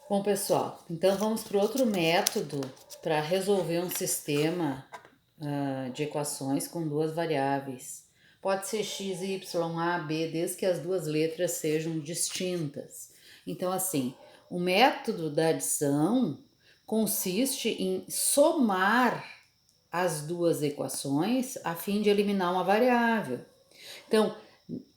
Bom, pessoal, então vamos para outro método para resolver um sistema de equações com duas variáveis. Pode ser x, y, a, b, desde que as duas letras sejam distintas. Então, assim, o método da adição consiste em somar as duas equações a fim de eliminar uma variável. Então,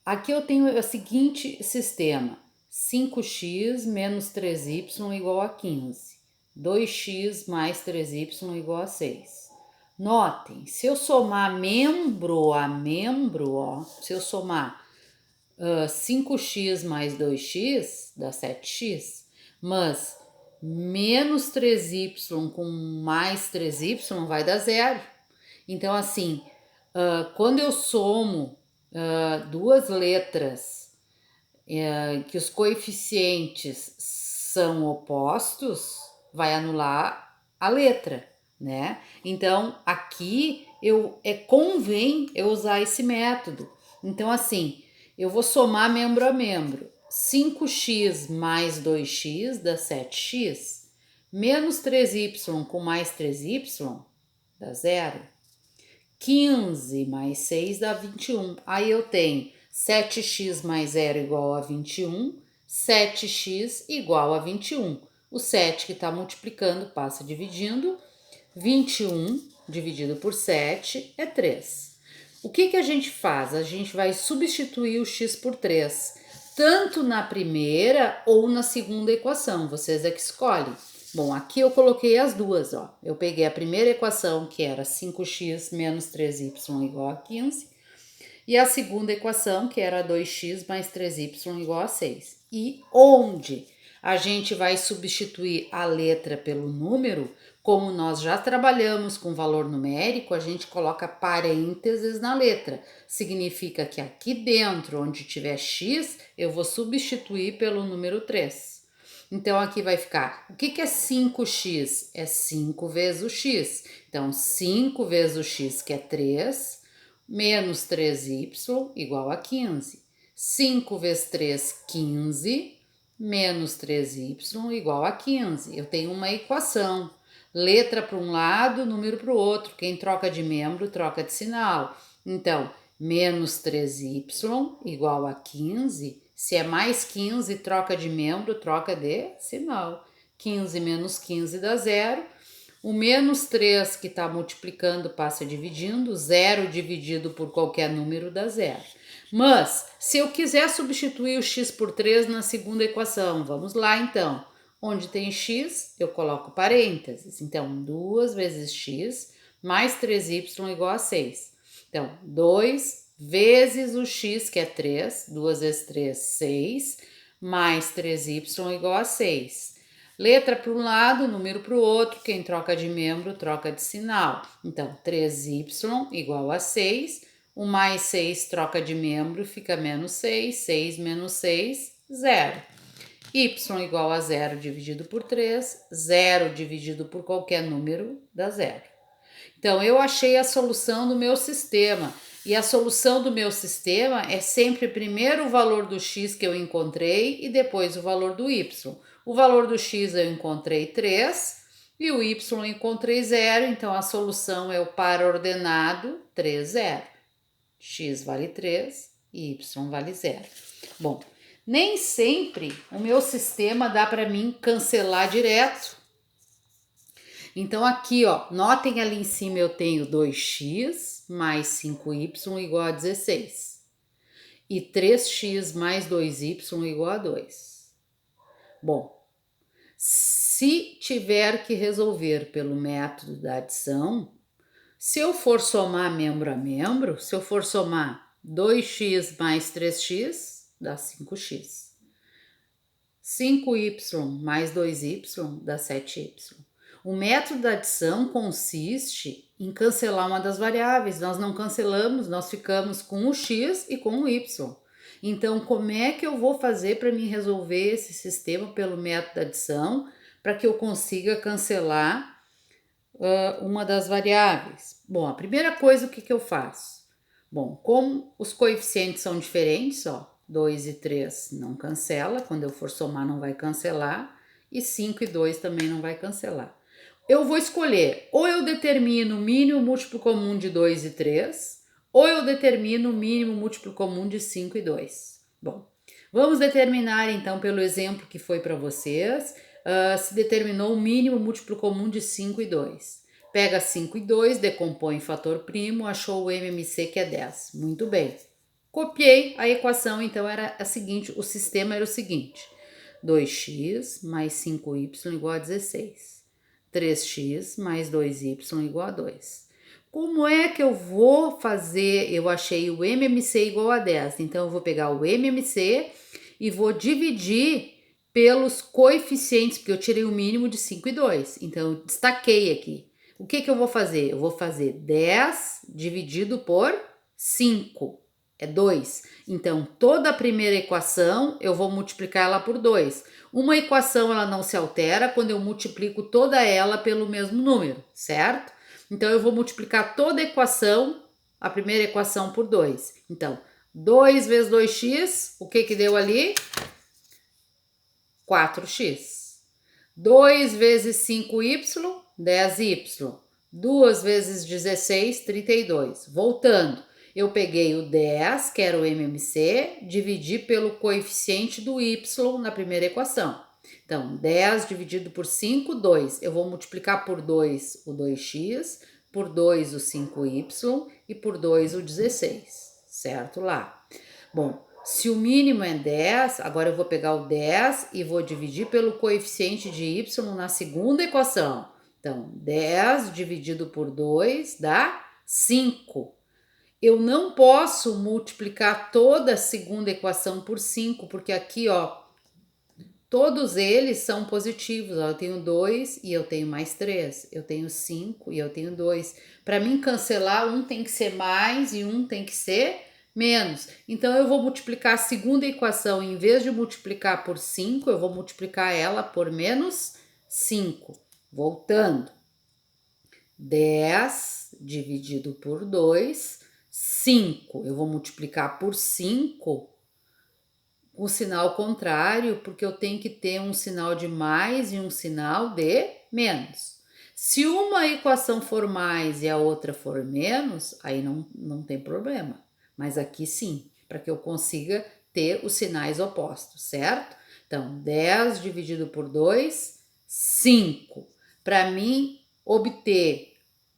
aqui eu tenho o seguinte sistema: 5x menos 3y igual a 15. 2x mais 3y igual a 6. Notem, se eu somar membro a membro, ó, se eu somar 5x mais 2x, dá 7x, mas menos 3y com mais 3y vai dar zero. Então, assim, quando eu somo duas letras que os coeficientes são opostos, vai anular a letra, né? Então, aqui convém eu usar esse método. Então, assim, eu vou somar membro a membro. 5x mais 2x dá 7x. Menos 3y com mais 3y dá zero. 15 mais 6 dá 21. Aí eu tenho 7x mais 0 igual a 21, 7x igual a 21. O 7 que está multiplicando passa dividindo, 21 dividido por 7 é 3. O que a gente faz? A gente vai substituir o x por 3, tanto na primeira ou na segunda equação, vocês é que escolhem. Bom, aqui eu coloquei as duas, ó. Eu peguei a primeira equação, que era 5x menos 3y igual a 15, e a segunda equação, que era 2x mais 3y igual a 6. E onde a gente vai substituir a letra pelo número, como nós já trabalhamos com valor numérico, a gente coloca parênteses na letra. Significa que aqui dentro, onde tiver x, eu vou substituir pelo número 3. Então, aqui vai ficar, o que é 5x? É 5 vezes o x. Então, 5 vezes o x, que é 3, menos 3y, igual a 15. 5 vezes 3, 15, menos 3y, igual a 15. Eu tenho uma equação. Letra para um lado, número para o outro. Quem troca de membro, troca de sinal. Então, menos 3y igual a 15. Se é mais 15, troca de membro, troca de sinal. 15 menos 15 dá zero. O menos 3 que está multiplicando passa dividindo. 0 dividido por qualquer número dá zero. Mas, se eu quiser substituir o x por 3 na segunda equação, vamos lá então. Onde tem x, eu coloco parênteses. Então, 2 vezes x mais 3y igual a 6. Então, 2 vezes o x, que é 3, 2 vezes 3, 6, mais 3y igual a 6. Letra para um lado, número para o outro, quem troca de membro, troca de sinal. Então, 3y igual a 6, o mais 6 troca de membro, fica menos 6, 6 menos 6, 0. Y igual a 0 dividido por 3, 0 dividido por qualquer número dá 0. Então, eu achei a solução do meu sistema. E a solução do meu sistema é sempre primeiro o valor do x que eu encontrei e depois o valor do y. O valor do x eu encontrei 3 e o y eu encontrei 0, então a solução é o par ordenado 3, 0. X vale 3 e y vale 0. Bom, nem sempre o meu sistema dá para mim cancelar direto. Então, aqui, ó, notem ali em cima eu tenho 2x mais 5y igual a 16. E 3x mais 2y igual a 2. Bom, se tiver que resolver pelo método da adição, se eu for somar membro a membro, se eu for somar 2x mais 3x, dá 5x. 5y mais 2y dá 7y. O método da adição consiste em cancelar uma das variáveis. Nós não cancelamos, nós ficamos com o x e com o y. Então, como é que eu vou fazer para me resolver esse sistema pelo método da adição para que eu consiga cancelar uma das variáveis? Bom, a primeira coisa, o que eu faço? Bom, como os coeficientes são diferentes, ó, 2 e 3 não cancela, quando eu for somar não vai cancelar, e 5 e 2 também não vai cancelar. Eu vou escolher, ou eu determino o mínimo múltiplo comum de 2 e 3, ou eu determino o mínimo múltiplo comum de 5 e 2. Bom, vamos determinar então pelo exemplo que foi para vocês, se determinou o mínimo múltiplo comum de 5 e 2. Pega 5 e 2, decompõe em fator primo, achou o MMC que é 10. Muito bem. Copiei a equação, então era a seguinte, o sistema era o seguinte: 2x mais 5y igual a 16. 3x mais 2y igual a 2. Como é que eu vou fazer? Eu achei o MMC igual a 10, então eu vou pegar o MMC e vou dividir pelos coeficientes, porque eu tirei o mínimo de 5 e 2, então eu destaquei aqui. O que eu vou fazer? Eu vou fazer 10 dividido por 5, é 2. Então, toda a primeira equação eu vou multiplicar ela por 2. Uma equação ela não se altera quando eu multiplico toda ela pelo mesmo número, certo? Então, eu vou multiplicar toda a equação, a primeira equação, por 2. Então, 2 vezes 2x, o que deu ali? 4x. 2 vezes 5y, 10y. 2 vezes 16, 32. Voltando, eu peguei o 10, que era o MMC, dividi pelo coeficiente do y na primeira equação. Então, 10 dividido por 5, 2. Eu vou multiplicar por 2 o 2x, por 2 o 5y e por 2 o 16, certo lá? Bom, se o mínimo é 10, agora eu vou pegar o 10 e vou dividir pelo coeficiente de y na segunda equação. Então, 10 dividido por 2 dá 5. Eu não posso multiplicar toda a segunda equação por 5, porque aqui, ó, todos eles são positivos. Ó, eu tenho 2 e eu tenho mais 3. Eu tenho 5 e eu tenho 2. Para mim cancelar, um tem que ser mais e um tem que ser menos. Então, eu vou multiplicar a segunda equação, em vez de multiplicar por 5, eu vou multiplicar ela por menos 5. Voltando. 10 dividido por 2, 5. Eu vou multiplicar por 5 com o sinal contrário, porque eu tenho que ter um sinal de mais e um sinal de menos. Se uma equação for mais e a outra for menos, aí não tem problema. Mas aqui sim, para que eu consiga ter os sinais opostos, certo? Então, 10 dividido por 2, 5. Para mim obter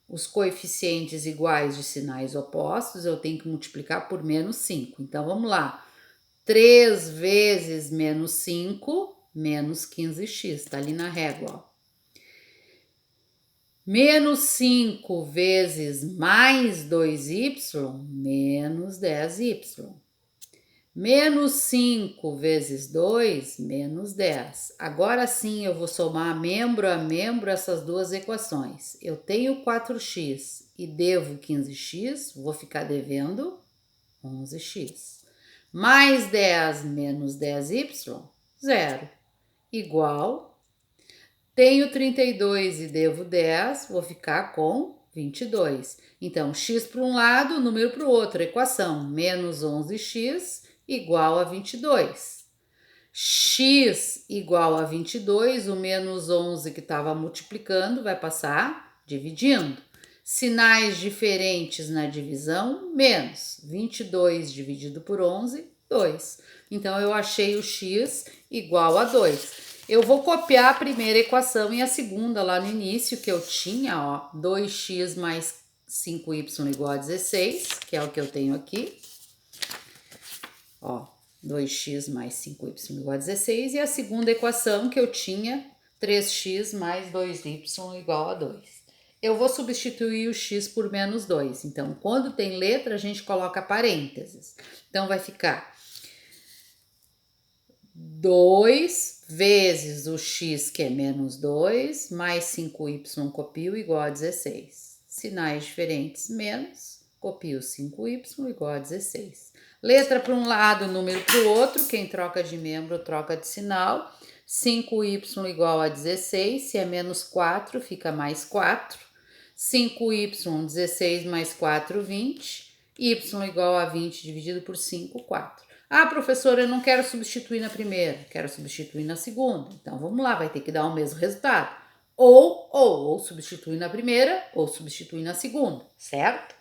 os coeficientes iguais de sinais opostos, eu tenho que multiplicar por menos 5. Então, vamos lá. 3 vezes menos 5, menos 15x, tá ali na régua, ó. Menos 5 vezes mais 2y, menos 10y. Menos 5 vezes 2, menos 10. Agora sim eu vou somar membro a membro essas duas equações. Eu tenho 4x e devo 15x, vou ficar devendo 11x. Mais 10 menos 10y, 0. Igual, tenho 32 e devo 10, vou ficar com 22. Então, x para um lado, número para o outro. Equação, menos 11x igual a 22. X igual a 22, o menos 11 que estava multiplicando vai passar dividindo. Sinais diferentes na divisão, menos 22 dividido por 11, 2. Então, eu achei o x igual a 2. Eu vou copiar a primeira equação e a segunda lá no início, que eu tinha, ó, 2x mais 5y igual a 16, que é o que eu tenho aqui. Ó, 2x mais 5y igual a 16. E a segunda equação que eu tinha, 3x mais 2y igual a 2. Eu vou substituir o x por menos 2. Então, quando tem letra, a gente coloca parênteses. Então, vai ficar 2 vezes o x, que é menos 2, mais 5y, copio, igual a 16. Sinais diferentes, menos, copio 5y, igual a 16. Letra para um lado, número para o outro. Quem troca de membro, troca de sinal. 5y igual a 16, se é menos 4, fica mais 4. 5y, 16 mais 4, 20. Y igual a 20 dividido por 5, 4. Ah, professora, eu não quero substituir na primeira, quero substituir na segunda. Então, vamos lá, vai ter que dar o mesmo resultado. Ou substituir na primeira, ou substituir na segunda, certo?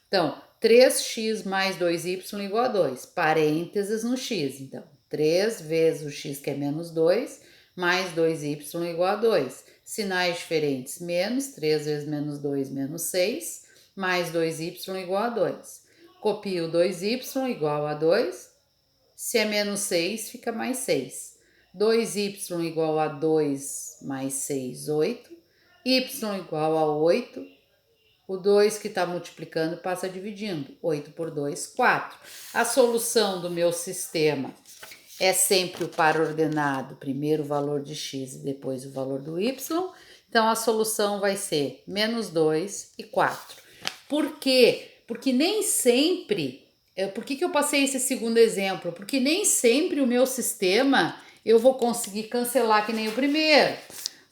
Então, 3x mais 2y igual a 2. Parênteses no x. Então, 3 vezes o x, que é menos 2, mais 2y igual a 2. Sinais diferentes, menos 3 vezes menos 2, menos 6, mais 2y igual a 2. Copio 2y igual a 2. Se é menos 6, fica mais 6. 2y igual a 2 mais 6, 8. Y igual a 8. O 2 que está multiplicando passa dividindo. 8 por 2, 4. A solução do meu sistema é sempre o par ordenado. Primeiro o valor de x e depois o valor do y. Então, a solução vai ser menos 2 e 4. Por quê? Porque nem sempre... Por que eu passei esse segundo exemplo? Porque nem sempre o meu sistema eu vou conseguir cancelar que nem o primeiro.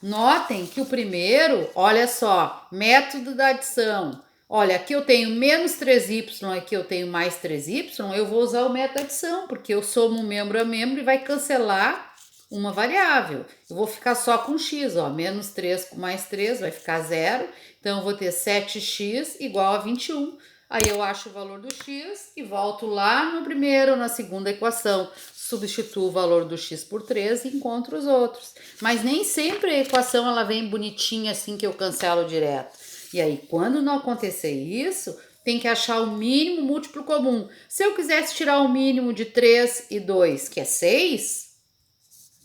Notem que o primeiro, olha só, método da adição. Olha, aqui eu tenho menos 3y, aqui eu tenho mais 3y, eu vou usar o método da adição, porque eu somo membro a membro e vai cancelar uma variável. Eu vou ficar só com x, ó, menos 3 com mais 3 vai ficar 0, então eu vou ter 7x igual a 21. Aí eu acho o valor do x e volto lá no primeiro, na segunda equação. Substituo o valor do x por 3 e encontro os outros. Mas nem sempre a equação ela vem bonitinha assim que eu cancelo direto. E aí, quando não acontecer isso, tem que achar o mínimo múltiplo comum. Se eu quisesse tirar o mínimo de 3 e 2, que é 6,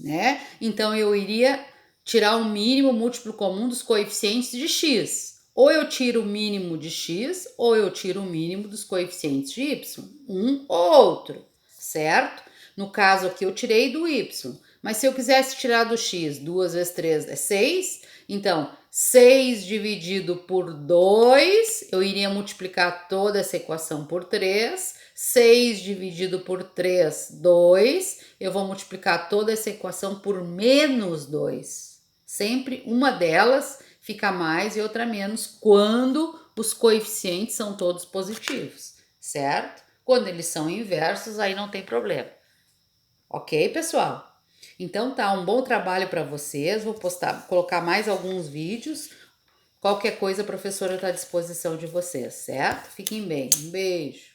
né? Então, eu iria tirar o mínimo múltiplo comum dos coeficientes de x. Ou eu tiro o mínimo de x, ou eu tiro o mínimo dos coeficientes de y. Um ou outro, certo? No caso aqui eu tirei do y, mas se eu quisesse tirar do x, 2 vezes 3 é 6, então 6 dividido por 2, eu iria multiplicar toda essa equação por 3, 6 dividido por 3, 2, eu vou multiplicar toda essa equação por menos 2. Sempre uma delas fica mais e outra menos quando os coeficientes são todos positivos, certo? Quando eles são inversos, aí não tem problema. Ok, pessoal? Então tá, um bom trabalho para vocês. Vou colocar mais alguns vídeos. Qualquer coisa, a professora está à disposição de vocês, certo? Fiquem bem. Um beijo.